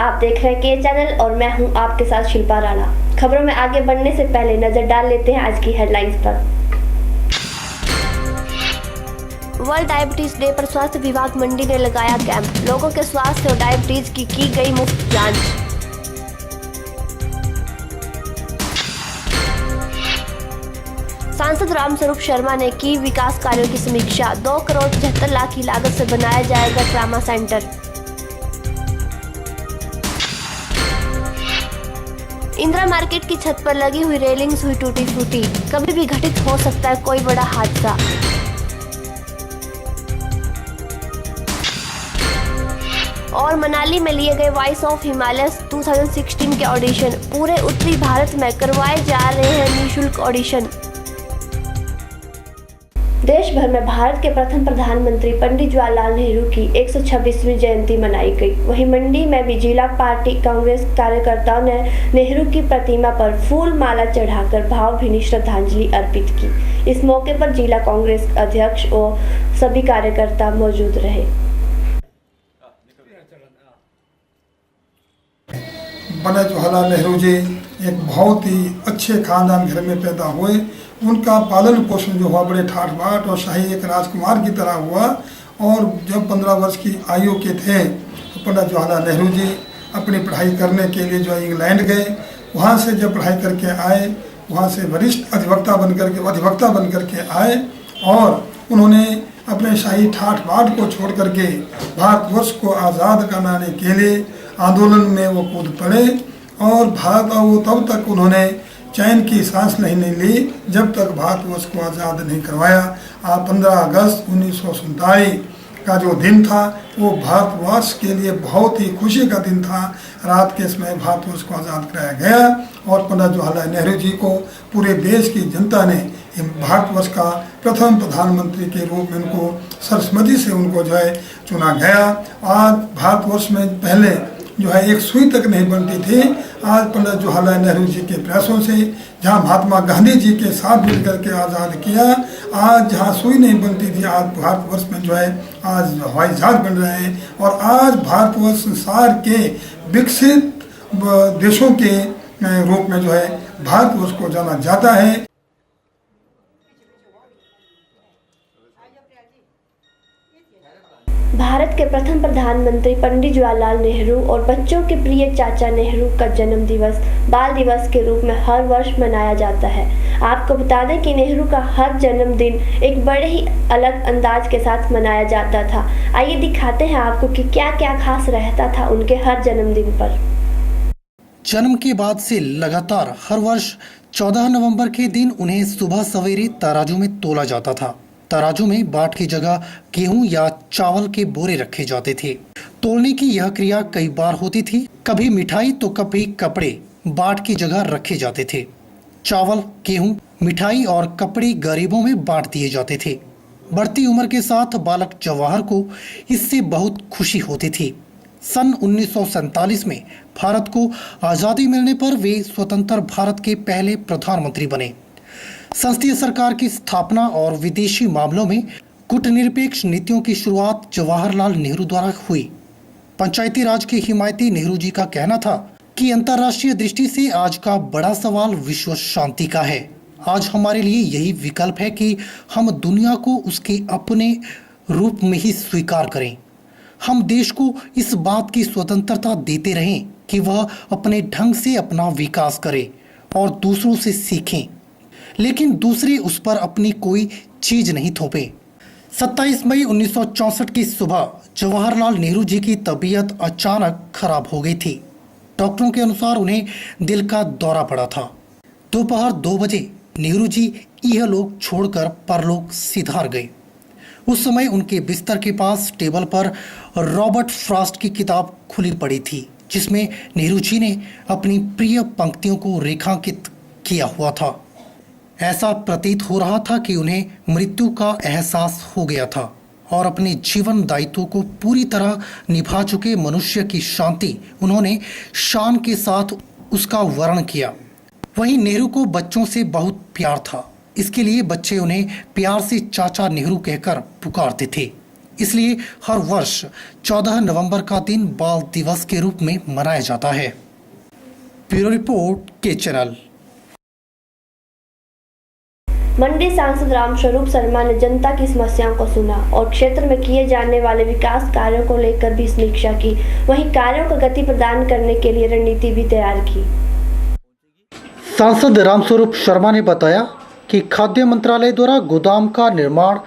आप देख रहे हैं के चैनल और मैं हूं आपके साथ शिल्पा राणा। खबरों में आगे बढ़ने से पहले नजर डाल लेते हैं आज की हेडलाइंस पर। वर्ल्ड डायबिटीज डे पर स्वास्थ्य विभाग मंडी ने लगाया कैंप। लोगों के स्वास्थ्य और डायबिटीज की गई मुफ्त जांच। सांसद रामस्वरूप शर्मा ने की विकास कार्यों की समीक्षा। 2 करोड़ 75 लाख की लागत से बनाया जाएगा ट्रामा सेंटर। इंदिरा मार्केट की छत पर लगी हुई रेलिंग्स हुई टूटी फूटी। कभी भी घटित हो सकता है कोई बड़ा हादसा। और मनाली में लिए गए वॉइस ऑफ हिमालय 2016 के ऑडिशन। पूरे उत्तरी भारत में करवाए जा रहे हैं निःशुल्क ऑडिशन। देश भर में भारत के प्रथम प्रधानमंत्री पंडित जवाहरलाल नेहरू की 126वीं जयंती मनाई गई। वहीं मंडी में भी जिला पार्टी कांग्रेस कार्यकर्ताओं ने नेहरू की प्रतिमा पर फूल माला चढ़ाकर भावभीनी श्रद्धांजलि अर्पित की। इस मौके पर जिला कांग्रेस अध्यक्ष और सभी कार्यकर्ता मौजूद रहे। पंडित जवाहरलाल नेहरू जी एक बहुत ही अच्छे खानदान घर में पैदा हुए। उनका पालन पोषण जो हुआ बड़े ठाठ बाट और शाही एक राजकुमार की तरह हुआ। और जब 15 वर्ष की आयु के थे तो पंडित जवाहरलाल नेहरू जी अपनी पढ़ाई करने के लिए जो इंग्लैंड गए। वहाँ से जब पढ़ाई करके आए, वहाँ से वरिष्ठ अधिवक्ता बनकर के आए और उन्होंने अपने शाही ठाठ बाट को छोड़ करके भारतवर्ष को आज़ाद कराने के लिए आंदोलन में वो कूद पड़े। और भारत वो तब तक उन्होंने चैन की सांस नहीं ली जब तक भारतवर्ष को आज़ाद नहीं करवाया। 15 अगस्त 1947 का जो दिन था वो भारतवर्ष के लिए बहुत ही खुशी का दिन था। रात के समय भारतवर्ष को आज़ाद कराया गया और पंडित जवाहरलाल नेहरू जी को पूरे देश की जनता ने भारतवर्ष का प्रथम प्रधानमंत्री के रूप में उनको सर्वसम्मति से उनको जो है चुना गया। आज भारतवर्ष में पहले जो है एक सुई तक नहीं बनती थी। आज पंडित जवाहरलाल नेहरू जी के प्रयासों से जहां महात्मा गांधी जी के साथ मिलकर के आज़ाद किया, आज जहां सुई नहीं बनती थी आज भारतवर्ष में जो है आज हवाई जहाज बन रहे हैं। और आज भारतवर्ष संसार के विकसित देशों के रूप में जो है भारतवर्ष को जाना जाता है। भारत के प्रथम प्रधानमंत्री पंडित जवाहरलाल नेहरू और बच्चों के प्रिय चाचा नेहरू का जन्म दिवस बाल दिवस के रूप में हर वर्ष मनाया जाता है। आपको बता दें कि नेहरू का हर जन्मदिन एक बड़े ही अलग अंदाज के साथ मनाया जाता था। आइए दिखाते हैं आपको कि क्या क्या खास रहता था उनके हर जन्मदिन पर। जन्म के बाद से लगातार हर वर्ष 14 नवंबर के दिन उन्हें सुबह सवेरे तराजू में तोला जाता था। तराजू में बाट की जगह गेहूं या चावल के बोरे रखे जाते थे। तोलने की यह क्रिया कई बार होती थी। कभी मिठाई तो कभी कपड़े बाट की जगह रखे जाते थे। चावल, गेहूं, मिठाई और कपड़े गरीबों में बांट दिए जाते थे। बढ़ती उम्र के साथ बालक जवाहर को इससे बहुत खुशी होती थी। सन 1947 में भारत को आज़ादी मिलने पर वे स्वतंत्र भारत के पहले प्रधानमंत्री बने। संसदीय सरकार की स्थापना और विदेशी मामलों में कूटनिरपेक्ष नीतियों की शुरुआत जवाहरलाल नेहरू द्वारा हुई। पंचायती राज के हिमायती नेहरू जी का कहना था कि अंतर्राष्ट्रीय दृष्टि से आज का बड़ा सवाल विश्व शांति का है। आज हमारे लिए यही विकल्प है कि हम दुनिया को उसके अपने रूप में ही स्वीकार करें। हम देश को इस बात की स्वतंत्रता देते रहें कि वह अपने ढंग से अपना विकास करे और दूसरों से सीखें, लेकिन दूसरे उस पर अपनी कोई चीज नहीं थोपे। 27 मई 1964 की सुबह जवाहरलाल नेहरू जी की तबीयत अचानक खराब हो गई थी। डॉक्टरों के अनुसार उन्हें दिल का दौरा पड़ा था। दोपहर 2 बजे नेहरू जी इहलोक छोड़कर परलोक सिधार गए। उस समय उनके बिस्तर के पास टेबल पर रॉबर्ट फ्रॉस्ट की किताब खुली पड़ी थी, जिसमें नेहरू जी ने अपनी प्रिय पंक्तियों को रेखांकित किया हुआ था। ऐसा प्रतीत हो रहा था कि उन्हें मृत्यु का एहसास हो गया था और अपने जीवन दायित्वों को पूरी तरह निभा चुके मनुष्य की शांति उन्होंने शान के साथ उसका वर्णन किया। वहीं नेहरू को बच्चों से बहुत प्यार था। इसके लिए बच्चे उन्हें प्यार से चाचा नेहरू कहकर पुकारते थे। इसलिए हर वर्ष 14 नवंबर का दिन बाल दिवस के रूप में मनाया जाता है। ब्यूरो रिपोर्ट के चैनल। मंडी सांसद रामस्वरूप शर्मा ने जनता की समस्याओं को सुना और क्षेत्र में किए जाने वाले विकास कार्यों को लेकर भी समीक्षा की। वहीं कार्यों को गति प्रदान करने के लिए रणनीति भी तैयार की। सांसद रामस्वरूप शर्मा ने बताया कि खाद्य मंत्रालय द्वारा गोदाम का निर्माण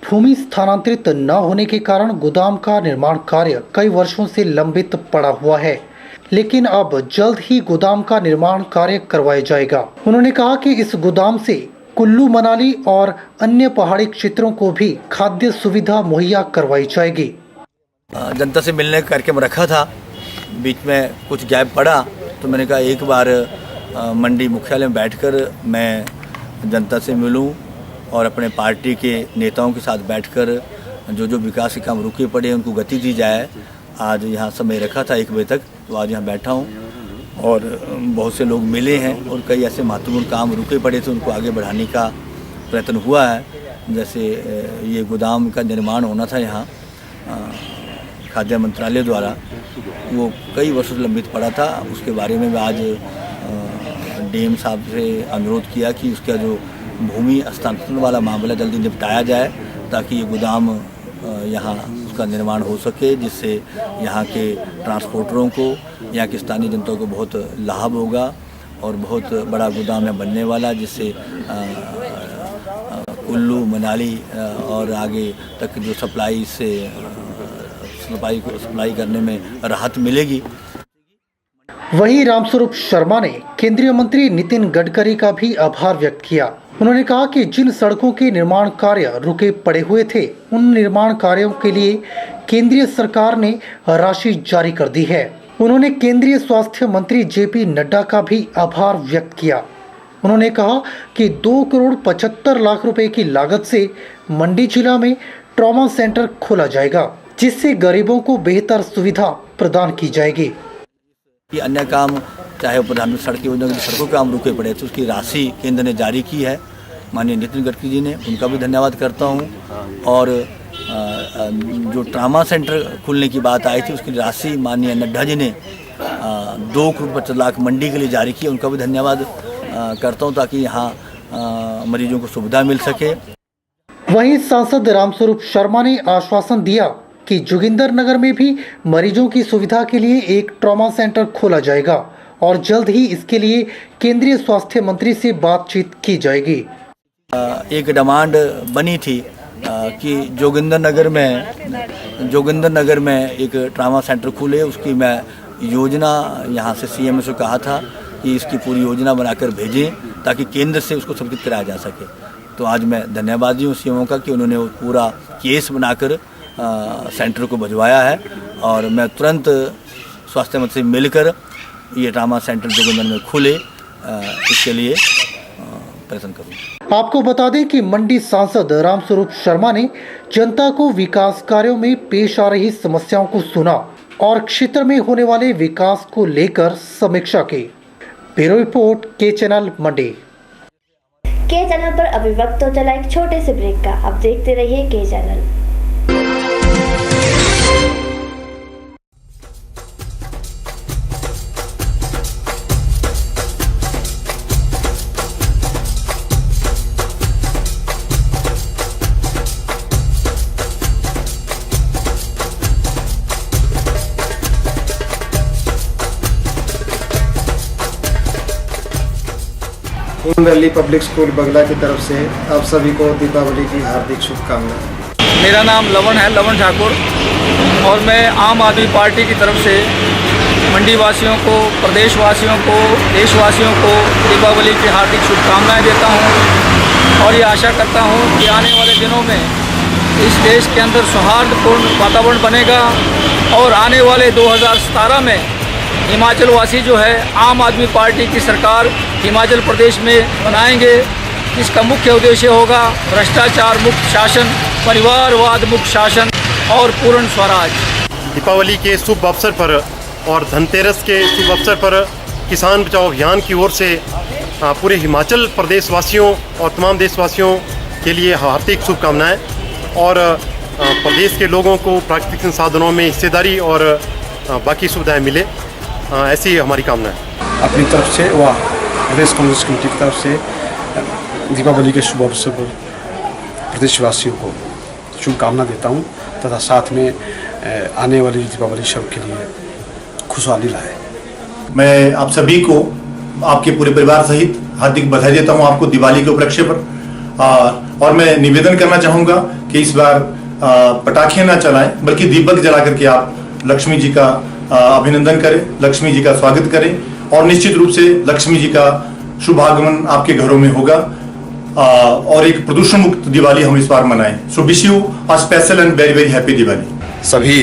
भूमि स्थानांतरित न होने के कारण गोदाम का निर्माण कार्य कई वर्षों से लंबित पड़ा हुआ है, लेकिन अब जल्द ही गोदाम का निर्माण कार्य करवाया जाएगा। उन्होंने कहा कि इस गोदाम से कुल्लू मनाली और अन्य पहाड़ी क्षेत्रों को भी खाद्य सुविधा मुहैया करवाई जाएगी। जनता से मिलने का कार्यक्रम रखा था, बीच में कुछ गैप पड़ा तो मैंने कहा एक बार मंडी मुख्यालय में बैठकर मैं जनता से मिलूं और अपने पार्टी के नेताओं के साथ बैठकर जो जो विकास के काम रुके पड़े उनको गति दी जाए। आज यहाँ समय रखा था 1 बजे तक, तो आज यहाँ बैठा हूँ और बहुत से लोग मिले हैं और कई ऐसे महत्वपूर्ण काम रुके पड़े थे उनको आगे बढ़ाने का प्रयत्न हुआ है। जैसे ये गोदाम का निर्माण होना था यहाँ खाद्य मंत्रालय द्वारा, वो कई वर्षों से लंबित पड़ा था। उसके बारे में आज डीएम साहब से अनुरोध किया कि उसका जो भूमि हस्तांतरण वाला मामला जल्दी निपटाया जाए ताकि ये गोदाम यहाँ उसका निर्माण हो सके, जिससे यहाँ के ट्रांसपोर्टरों को, यहाँ की स्थानीय जनता को बहुत लाभ होगा और बहुत बड़ा गोदाम यहाँ बनने वाला, जिससे कुल्लू मनाली और आगे तक जो सप्लाई करने में राहत मिलेगी। वहीं रामस्वरूप शर्मा ने केंद्रीय मंत्री नितिन गडकरी का भी आभार व्यक्त किया। उन्होंने कहा कि जिन सड़कों के निर्माण कार्य रुके पड़े हुए थे, उन निर्माण कार्यों के लिए केंद्रीय सरकार ने राशि जारी कर दी है। उन्होंने केंद्रीय स्वास्थ्य मंत्री जेपी नड्डा का भी आभार व्यक्त किया। उन्होंने कहा कि 2 करोड़ 75 लाख रुपए की लागत से मंडी जिला में ट्रॉमा सेंटर खोला जाएगा, जिससे गरीबों को बेहतर सुविधा प्रदान की जाएगी। अन्य काम चाहे प्रधानमंत्री सड़क योजना के सड़कों के काम रुके पड़े थे, उसकी राशि केंद्र ने जारी की है। माननीय नितिन गडकरी जी ने, उनका भी धन्यवाद करता हूं। और जो ट्रामा सेंटर खुलने की बात आई थी उसकी राशि माननीय नड्डा जी ने 2 करोड़ 25 लाख मंडी के लिए जारी की, उनका भी धन्यवाद करता हूं ताकि यहाँ मरीजों को सुविधा मिल सके। वहीं सांसद रामस्वरूप शर्मा ने आश्वासन दिया कि जोगिंदरनगर में भी मरीजों की सुविधा के लिए एक ट्रॉमा सेंटर खोला जाएगा और जल्द ही इसके लिए केंद्रीय स्वास्थ्य मंत्री से बातचीत की जाएगी। एक डिमांड बनी थी कि जोगिंदरनगर में एक ट्रॉमा सेंटर खुले, उसकी मैं योजना यहाँ से सीएम से कहा था कि इसकी पूरी योजना बनाकर भेजें ताकि केंद्र से उसको स्वीकृत कराया जा सके। तो आज मैं धन्यवादी हूँ सीएम का कि उन्होंने वो पूरा केस बनाकर सेंटर को भिजवाया है और मैं तुरंत स्वास्थ्य मंत्री से मिलकर ये ट्रॉमा सेंटर जोगिंदर में खुले इसके लिए प्रयत्न करूँगा। आपको बता दें कि मंडी सांसद रामस्वरूप शर्मा ने जनता को विकास कार्यों में पेश आ रही समस्याओं को सुना और क्षेत्र में होने वाले विकास को लेकर समीक्षा की। ब्यूरो रिपोर्ट के चैनल मंडी। के चैनल पर अभी वक्त तो चला एक छोटे से ब्रेक का। अब देखते रहिए के चैनल। इन वैली पब्लिक स्कूल बगला की तरफ से आप सभी को दीपावली की हार्दिक शुभकामनाएं। मेरा नाम लवन है, लवन ठाकुर, और मैं आम आदमी पार्टी की तरफ से मंडी वासियों को, प्रदेशवासियों को, देशवासियों को दीपावली की हार्दिक शुभकामनाएं देता हूं और ये आशा करता हूं कि आने वाले दिनों में इस देश के अंदर सौहार्दपूर्ण वातावरण बनेगा और आने वाले 2017 में हिमाचल वासी जो है आम आदमी पार्टी की सरकार हिमाचल प्रदेश में बनाएंगे। इसका मुख्य उद्देश्य होगा भ्रष्टाचार मुक्त शासन, परिवारवाद मुक्त शासन और पूर्ण स्वराज। दीपावली के शुभ अवसर पर और धनतेरस के शुभ अवसर पर किसान बचाओ अभियान की ओर से पूरे हिमाचल प्रदेश वासियों और तमाम देशवासियों के लिए हार्दिक शुभकामनाएं। और प्रदेश के लोगों को प्राकृतिक संसाधनों में हिस्सेदारी और बाकी सुविधाएं मिले, ऐसी हमारी कामना है। अपनी तरफ से व प्रदेश कांग्रेस कमेटी की तरफ से दीपावली के शुभ अवसर पर प्रदेशवासियों को शुभकामना देता हूं तथा साथ में आने वाली दीपावली सबके लिए खुशहाली लाए। मैं आप सभी को आपके पूरे परिवार सहित हार्दिक बधाई देता हूं आपको दिवाली के उपलक्ष्य पर। और मैं निवेदन करना चाहूँगा कि इस बार पटाखे ना चलाएं, बल्कि दीपक जला करके आप लक्ष्मी जी का अभिनंदन करें, लक्ष्मी जी का स्वागत करें और निश्चित रूप से लक्ष्मी जी का शुभ आगमन आपके घरों में होगा और एक प्रदूषण मुक्त दिवाली हम इस बार मनाएं। So wish you a special and very very happy Diwali. सभी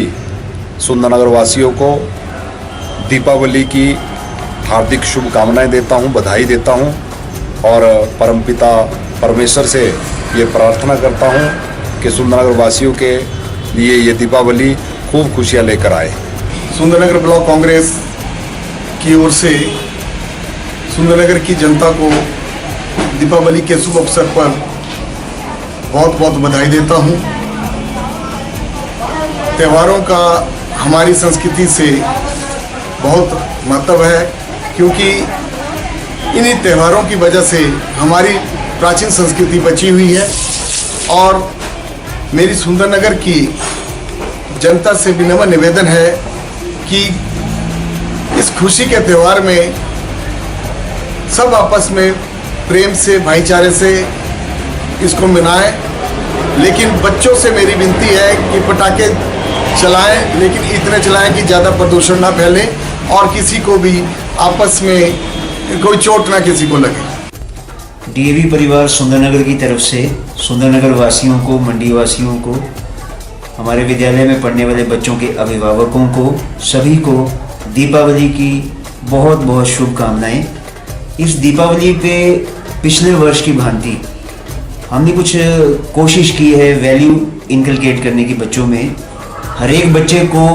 सुंदरनगर वासियों को दीपावली की हार्दिक शुभकामनाएं देता हूं, बधाई देता हूं और परमपिता परमेश्वर से ये प्रार्थना करता हूं कि सुंदरनगर वासियों के लिए ये दीपावली खूब खुशियां लेकर आए। सुंदरनगर ब्लॉक कांग्रेस की ओर से सुंदरनगर की जनता को दीपावली के शुभ अवसर पर बहुत बहुत बधाई देता हूं। त्योहारों का हमारी संस्कृति से बहुत महत्व है, क्योंकि इन्हीं त्योहारों की वजह से हमारी प्राचीन संस्कृति बची हुई है। और मेरी सुंदरनगर की जनता से विनम्र निवेदन है कि इस खुशी के त्यौहार में सब आपस में प्रेम से, भाईचारे से इसको मनाएं। लेकिन बच्चों से मेरी विनती है कि पटाखे चलाएं, लेकिन इतने चलाएं कि ज़्यादा प्रदूषण ना फैले और किसी को भी आपस में कोई चोट ना किसी को लगे। डीएवी परिवार सुंदरनगर की तरफ से सुंदरनगर वासियों को, मंडी वासियों को, हमारे विद्यालय में पढ़ने वाले बच्चों के अभिभावकों को, सभी को दीपावली की बहुत बहुत शुभकामनाएं। इस दीपावली पे पिछले वर्ष की भांति हमने कुछ कोशिश की है वैल्यू इनकलकेट करने की बच्चों में। हर एक बच्चे को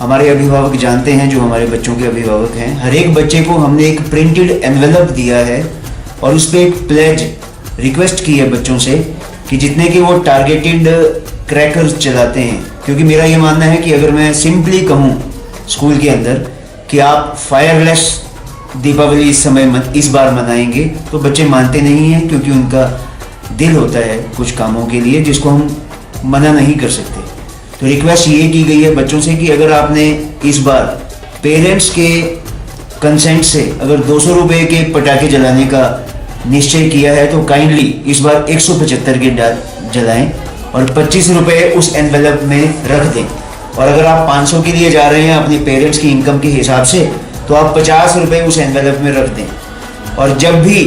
हमारे अभिभावक जानते हैं, जो हमारे बच्चों के अभिभावक हैं, हर एक बच्चे को हमने एक प्रिंटेड एनवेलप दिया है और उस पर एक प्लेज रिक्वेस्ट की है बच्चों से कि जितने कि वो टारगेटेड क्रैकर्स चलाते हैं, क्योंकि मेरा ये मानना है कि अगर मैं सिंपली कहूँ स्कूल के अंदर कि आप फायरलेस दीपावली इस बार मनाएंगे तो बच्चे मानते नहीं हैं, क्योंकि उनका दिल होता है कुछ कामों के लिए जिसको हम मना नहीं कर सकते। तो रिक्वेस्ट ये की गई है बच्चों से कि अगर आपने इस बार पेरेंट्स के कंसेंट से अगर 200 रुपये के पटाखे जलाने का निश्चय किया है तो काइंडली इस बार 175 के जलाएं और 25 रुपये उस एनवेलप में रख दें। और अगर आप 500 के लिए जा रहे हैं अपने पेरेंट्स की इनकम के हिसाब से तो आप 50 रुपये उस एनवेलप में रख दें। और जब भी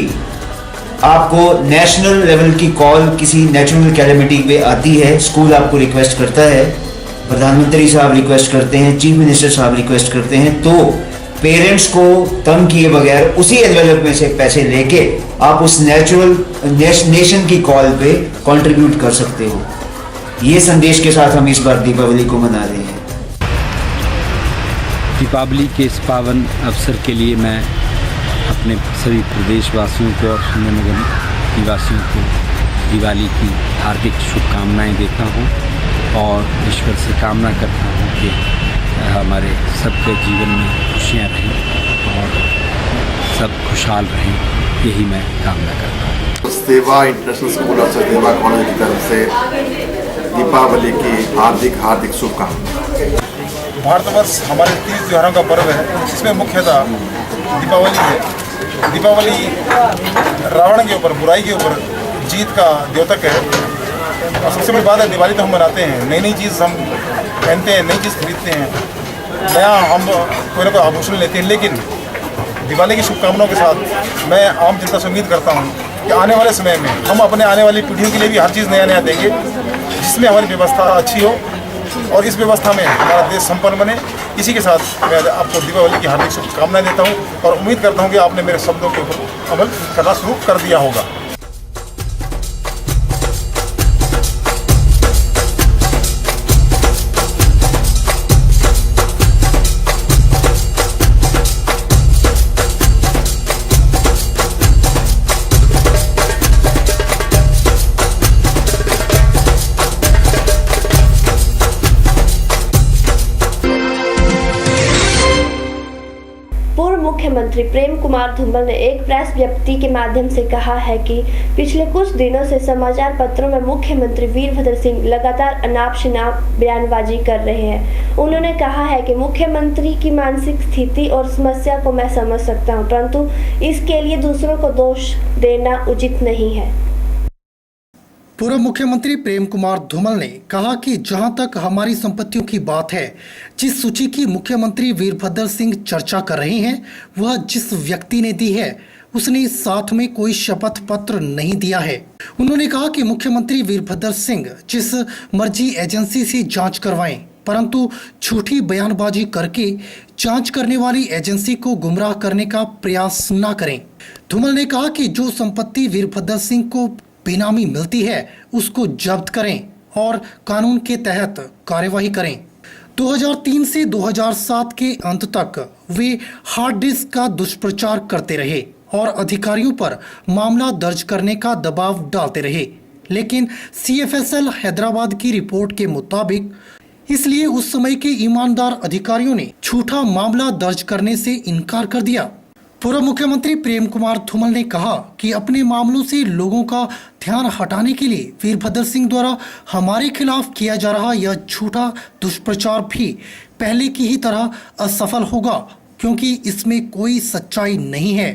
आपको नेशनल लेवल की कॉल किसी नेचुरल कैलेमिटी पे आती है, स्कूल आपको रिक्वेस्ट करता है, प्रधानमंत्री साहब रिक्वेस्ट करते हैं, चीफ मिनिस्टर साहब रिक्वेस्ट करते हैं, तो पेरेंट्स को तंग किए बगैर उसी एनवेलप में से पैसे लेके आप उस नेशन की कॉल पे कंट्रीब्यूट कर सकते हो। ये संदेश के साथ हम इस बार दीपावली को मना रहे हैं। दीपावली के इस पावन अवसर के लिए मैं अपने सभी प्रदेशवासियों को और सुंदरनगर निवासियों को दिवाली की हार्दिक शुभकामनाएं देता हूं और ईश्वर से कामना करता हूं कि हमारे सबके जीवन में खुशियां रहें और सब खुशहाल रहें, यही मैं कामना करता हूं। सेवा international school of Sachdeva college की तरफ से दीपावली की हार्दिक शुभकामनाएं। भारतवर्ष हमारे तीज त्योहारों का पर्व है, इसमें मुख्यतः दीपावली है। दीपावली रावण के ऊपर, बुराई के ऊपर जीत का द्योतक है। और सबसे बड़ी बात है, दिवाली तो हम मनाते हैं, नई नई चीज़ हम पहनते हैं, नई चीज़ खरीदते हैं, नया हम कोई ना कोई आभूषण लेते हैं। लेकिन दिवाली की शुभकामनाओं के साथ मैं आम जनता से उम्मीद करता हूँ कि आने वाले समय में हम अपने आने वाली पीढ़ियों के लिए भी हर चीज़ नया नया देंगे, जिसमें हमारी व्यवस्था अच्छी हो और इस व्यवस्था में हमारा देश संपन्न बने। इसी के साथ मैं आपको दीपावली की हार्दिक शुभकामनाएं देता हूं और उम्मीद करता हूं कि आपने मेरे शब्दों के ऊपर अमल करना शुरू कर दिया होगा। मंत्री प्रेम कुमार धूमल ने एक प्रेस विज्ञप्ति के माध्यम से कहा है कि पिछले कुछ दिनों से समाचार पत्रों में मुख्यमंत्री वीरभद्र सिंह लगातार अनाप शनाप बयानबाजी कर रहे हैं। उन्होंने कहा है कि मुख्यमंत्री की मानसिक स्थिति और समस्या को मैं समझ सकता हूं, परंतु इसके लिए दूसरों को दोष देना उचित नहीं है। पूर्व मुख्यमंत्री प्रेम कुमार धूमल ने कहा कि जहां तक हमारी संपत्तियों की बात है, जिस सूची की मुख्यमंत्री वीरभद्र सिंह चर्चा कर रहे हैं, वह जिस व्यक्ति ने दी है उसने साथ में कोई शपथ पत्र नहीं दिया है। उन्होंने कहा कि मुख्यमंत्री वीरभद्र सिंह जिस मर्जी एजेंसी से जांच करवाएं, परंतु झूठी बयानबाजी करके जांच करने वाली एजेंसी को गुमराह करने का प्रयास न करें। धूमल ने कहा कि जो संपत्ति वीरभद्र सिंह को बेनामी मिलती है उसको जब्त करें और कानून के तहत कार्यवाही करें। 2003 से 2007 के अंत तक वे हार्ड डिस्क का दुष्प्रचार करते रहे और अधिकारियों पर मामला दर्ज करने का दबाव डालते रहे, लेकिन CFSL हैदराबाद की रिपोर्ट के मुताबिक इसलिए उस समय के ईमानदार अधिकारियों ने झूठा मामला दर्ज करने से इनकार कर दिया। पूर्व मुख्यमंत्री प्रेम कुमार धूमल ने कहा कि अपने मामलों से लोगों का ध्यान हटाने के लिए वीरभद्र सिंह द्वारा हमारे खिलाफ किया जा रहा यह झूठा दुष्प्रचार भी पहले की ही तरह असफल होगा, क्योंकि इसमें कोई सच्चाई नहीं है।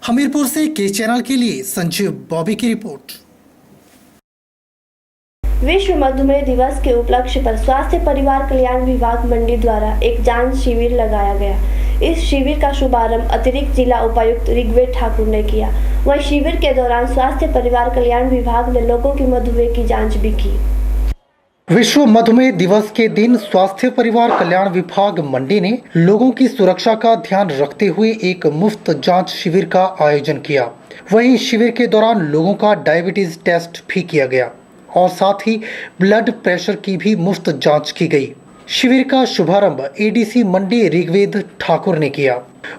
हमीरपुर से के चैनल के लिए संजीव बॉबी की रिपोर्ट। विश्व मधुमेह दिवस के उपलक्ष्य पर स्वास्थ्य परिवार कल्याण विभाग मंडी द्वारा एक जांच शिविर लगाया गया। इस शिविर का शुभारंभ अतिरिक्त जिला उपायुक्त ऋग्वेद ठाकुर ने किया। वहीं शिविर के दौरान स्वास्थ्य परिवार कल्याण विभाग ने लोगों की मधुमेह की जांच भी की। विश्व मधुमेह दिवस के दिन स्वास्थ्य परिवार कल्याण विभाग मंडी ने लोगों की सुरक्षा का ध्यान रखते हुए एक मुफ्त जांच शिविर का आयोजन किया। वहीं शिविर के दौरान लोगों का डायबिटीज टेस्ट भी किया गया और साथ ही ब्लड प्रेशर की भी मुफ्त जांच की गई। शिविर का शुभारंभ ADC मंडी ऋग्वेद ठाकुर ने किया।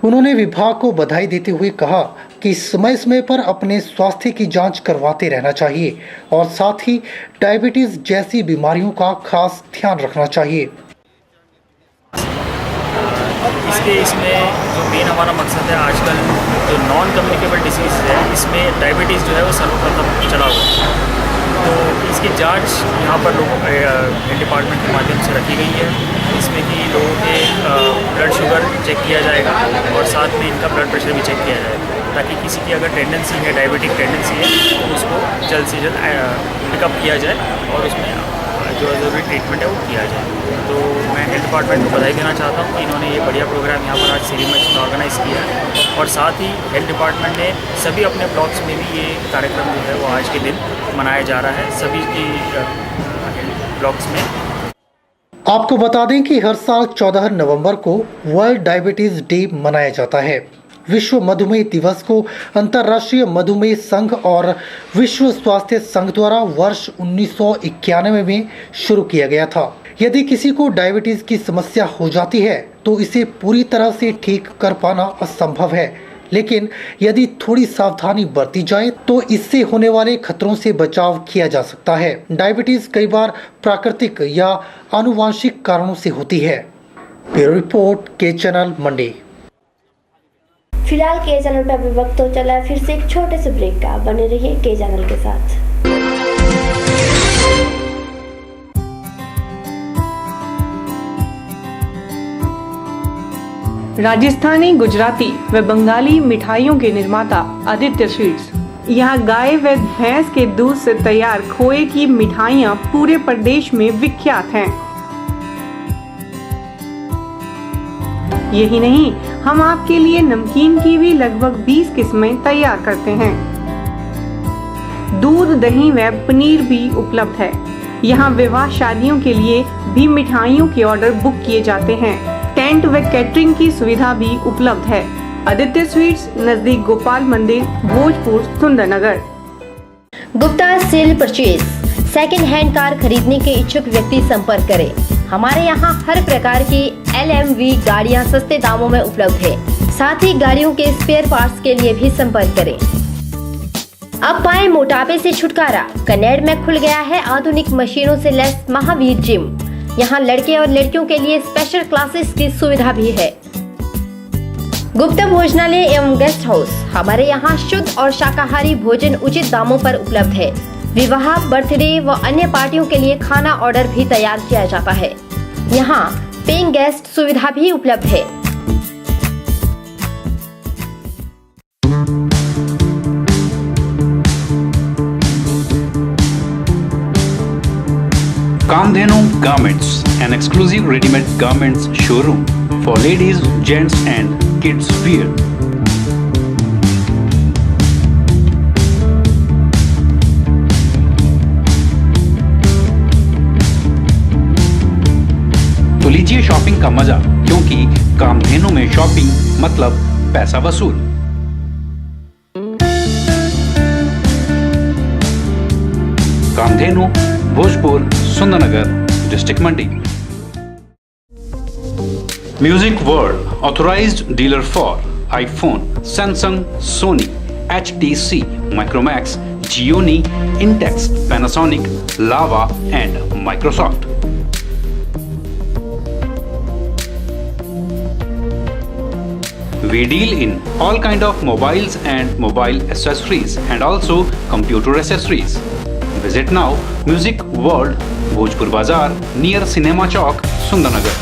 उन्होंने विभाग को बधाई देते हुए कहा कि समय समय पर अपने स्वास्थ्य की जांच करवाते रहना चाहिए और साथ ही डायबिटीज जैसी बीमारियों का खास ध्यान रखना चाहिए। इसमें जो मेन हमारा मकसद है, आजकल जो नॉन कम्युनिकेबल डिसीज़ है, इसमें डायबिटीज़ जो है वो सर्वप्रथम चला हुआ है। तो इसकी जांच यहाँ पर लोगों हेल्थ डिपार्टमेंट के माध्यम से रखी गई है। इसमें कि लोगों के ब्लड शुगर चेक किया जाएगा और साथ में इनका ब्लड प्रेशर भी चेक किया जाएगा, ताकि किसी की अगर टेंडेंसी है, डायबिटिक टेंडेंसी है, तो उसको जल्द से जल्द पिकअप किया जाए और उसमें जो ज़रूरी ट्रीटमेंट है वो किया जाए। तो मैं हेल्थ डिपार्टमेंट को बधाई देना चाहता हूँ कि इन्होंने ये बढ़िया प्रोग्राम यहाँ पर आज सीरीमच में ऑर्गेनाइज़ किया है और साथ ही हेल्थ डिपार्टमेंट ने सभी अपने ब्लॉक्स में भी ये कार्यक्रम जो है वो आज के दिन मनाया जा रहा है सभी की ब्लॉक्स में। आपको बता दें कि हर साल 14 नवंबर को वर्ल्ड डायबिटीज डे मनाया जाता है। विश्व मधुमेह दिवस को अंतर्राष्ट्रीय मधुमेह संघ और विश्व स्वास्थ्य संघ द्वारा वर्ष 1991 में शुरू किया गया था। यदि किसी को डायबिटीज की समस्या हो जाती है तो इसे पूरी तरह से ठीक कर पाना असंभव है, लेकिन यदि थोड़ी सावधानी बरती जाए तो इससे होने वाले खतरों से बचाव किया जा सकता है। डायबिटीज कई बार प्राकृतिक या आनुवंशिक कारणों से होती है। ब्यूरो रिपोर्ट, के चैनल मंडी। फिलहाल के चैनल पर अभी वक्त तो चला है फिर से एक छोटे से ब्रेक का। बने रहिए के चैनल के साथ। राजस्थानी, गुजराती व बंगाली मिठाइयों के निर्माता आदित्य स्वीट्स। यहाँ गाय व भैंस के दूध से तैयार खोए की मिठाइयाँ पूरे प्रदेश में विख्यात हैं। यही नहीं, हम आपके लिए नमकीन की भी लगभग 20 किस्में तैयार करते हैं। दूध, दही व पनीर भी उपलब्ध है। यहाँ विवाह शादियों के लिए भी मिठाइयों के ऑर्डर बुक किए जाते हैं। टेंट व कैटरिंग की सुविधा भी उपलब्ध है। आदित्य स्वीट्स, नजदीक Gopal Mandir, Bhojpur, Sundernagar. Gupta sale purchase. Second hand car खरीदने के इच्छुक व्यक्ति संपर्क करें। हमारे यहाँ हर प्रकार की LMV गाड़ियाँ सस्ते दामों में उपलब्ध है। साथ ही गाड़ियों के स्पेयर पार्ट्स के लिए भी संपर्क करें। अब पाएं मोटापे से छुटकारा। कनेर में खुल गया है आधुनिक मशीनों से लैस महावीर जिम। यहाँ लड़के और लड़कियों के लिए स्पेशल क्लासेस की सुविधा भी है। गुप्ता भोजनालय एवं गेस्ट हाउस। हमारे यहाँ शुद्ध और शाकाहारी भोजन उचित दामों पर उपलब्ध है। विवाह, बर्थडे व अन्य पार्टियों के लिए खाना ऑर्डर भी तैयार किया जाता है। यहाँ पेइंग गेस्ट सुविधा भी उपलब्ध है। Kamdhenu Garments, an exclusive ready-made garments showroom for ladies, gents and kids wear. तो लीजिए शॉपिंग का मजा, क्योंकि कामधेनु में शॉपिंग मतलब पैसा वसूल। Kamdhenu, Bhojpur, Sundernagar, district Mandi. Music world, authorised dealer for iPhone, Samsung, Sony, HTC, Micromax, Gionee, Intex, Panasonic, Lava and Microsoft. We deal in all kind of mobiles and mobile accessories and also computer accessories. Visit now Music World, Bhojpur Bazaar, near Cinema Chowk, Sundarnagar.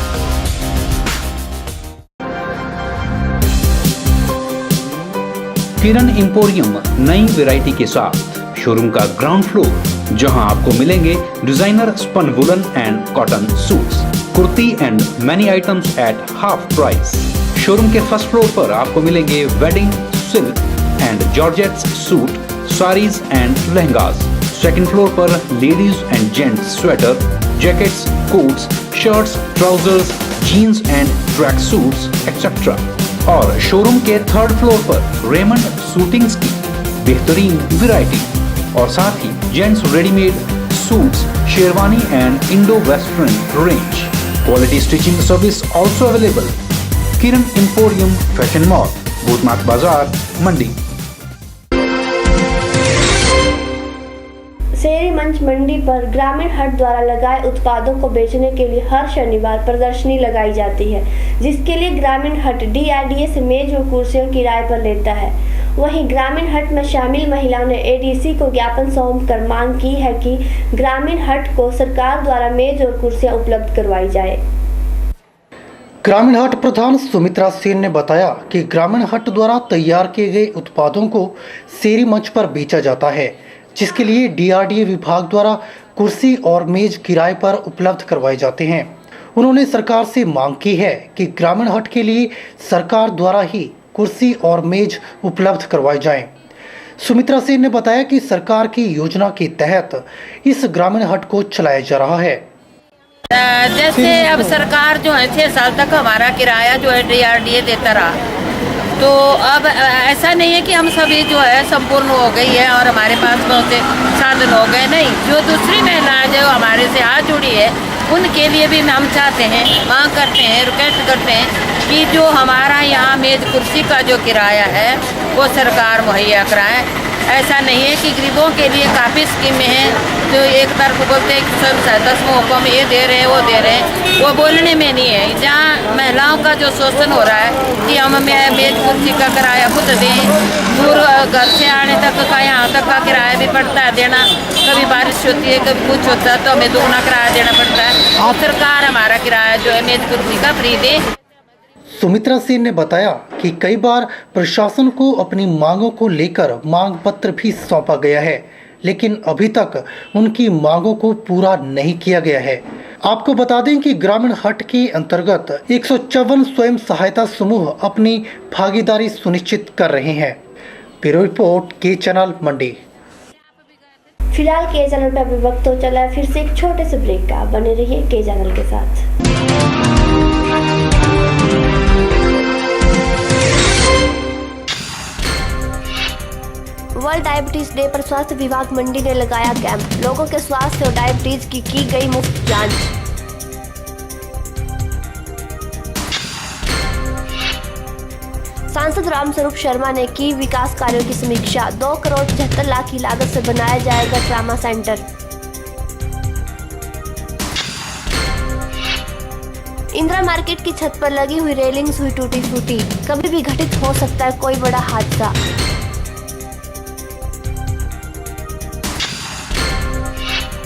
Kiran emporium नई variety के साथ showroom का ground floor, जहां आपको मिलेंगे designer spun woollen and cotton suits, kurti and many items at half price. Showroom के first floor पर आपको मिलेंगे wedding, silk and georgettes suit, saris and lehengas. Second floor पर ladies and gents sweater, jackets, coats, shirts, trousers, jeans and track suits etcetera. और showroom के third floor पर Raymond suitings की बेहतरीन वैरायटी और साथ ही gents readymade suits, sherwani and Indo western range. Quality stitching service also available. Kiran emporium fashion mall, Bhutnath Bazaar, Mandi. शेरी मंच मंडी पर ग्रामीण हट द्वारा लगाए उत्पादों को बेचने के लिए हर शनिवार प्रदर्शनी लगाई जाती है, जिसके लिए ग्रामीण हट DRDA से मेज और कुर्सियों किराए पर लेता है। वहीं ग्रामीण हट में शामिल महिलाओं ने ADC को ज्ञापन सौंप कर मांग की है कि ग्रामीण हट को सरकार द्वारा मेज और कुर्सियां उपलब्ध करवाई जाए। ग्रामीण हट प्रधान सुमित्रा सेन ने बताया कि ग्रामीण हट द्वारा तैयार किए गए उत्पादों को शेरी मंच पर बेचा जाता है, जिसके लिए DRDA विभाग द्वारा कुर्सी और मेज किराए पर उपलब्ध करवाए जाते हैं। उन्होंने सरकार से मांग की है कि ग्रामीण हट के लिए सरकार द्वारा ही कुर्सी और मेज उपलब्ध करवाए जाएं। सुमित्रा सेन ने बताया कि सरकार की योजना के तहत इस ग्रामीण हट को चलाया जा रहा है। जैसे अब सरकार जो है 6 साल तक हमारा किराया जो है DRDA देता रहा, तो अब ऐसा नहीं है कि हम सभी जो है संपूर्ण हो गई है और हमारे पास बहुत से साधन हो गए। नहीं, जो दूसरी महिलाएं जो हमारे से हाथ जुड़ी है उनके लिए भी हम चाहते हैं, मांग करते हैं, रिक्वेस्ट करते हैं कि जो हमारा यहाँ मेज कुर्सी का जो किराया है वो सरकार मुहैया कराए। ऐसा नहीं है कि गरीबों के लिए काफ़ी स्कीमें हैं जो एक तरफ बोलते हैं कि सब 10 मौक़ों में ये दे रहे हैं वो दे रहे हैं, वो बोलने में नहीं है। जहाँ महिलाओं का जो शोषण हो रहा है कि हम मेज कुर्सी का किराया खुद दें, दूर घर से आने तक का यहाँ तक का किराया भी पड़ता है देना, कभी बारिश होती है कभी कुछ होता है तो हमें दुगना किराया देना पड़ता है। और सरकार हमारा किराया जो है मेज कुर्सी का फ्री दे। सुमित्रा सेन ने बताया कि कई बार प्रशासन को अपनी मांगों को लेकर मांग पत्र भी सौंपा गया है, लेकिन अभी तक उनकी मांगों को पूरा नहीं किया गया है। आपको बता दें कि ग्रामीण हट के अंतर्गत 154 स्वयं सहायता समूह अपनी भागीदारी सुनिश्चित कर रहे हैं। ब्यूरो रिपोर्ट, के चैनल, मंडी। फिलहाल के चैनल पर अभी वक्त हो चला है फिर से एक छोटे से ब्रेक का। बने रहिए के चैनल के साथ। वर्ल्ड डायबिटीज डे पर स्वास्थ्य विभाग मंडी ने लगाया कैंप। लोगों के स्वास्थ्य और डायबिटीज की गई मुफ्त जांच। सांसद रामस्वरूप शर्मा ने की विकास कार्यों की समीक्षा। 2 करोड़ 75 लाख की लागत से बनाया जाएगा ट्रामा सेंटर। इंदिरा मार्केट की छत पर लगी हुई रेलिंग्स हुई टूटी फूटी, कभी भी घटित हो सकता है कोई बड़ा हादसा।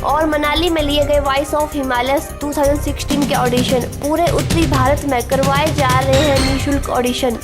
और मनाली में लिए गए वॉइस ऑफ हिमालय 2016 के ऑडिशन। पूरे उत्तरी भारत में करवाए जा रहे हैं निःशुल्क ऑडिशन।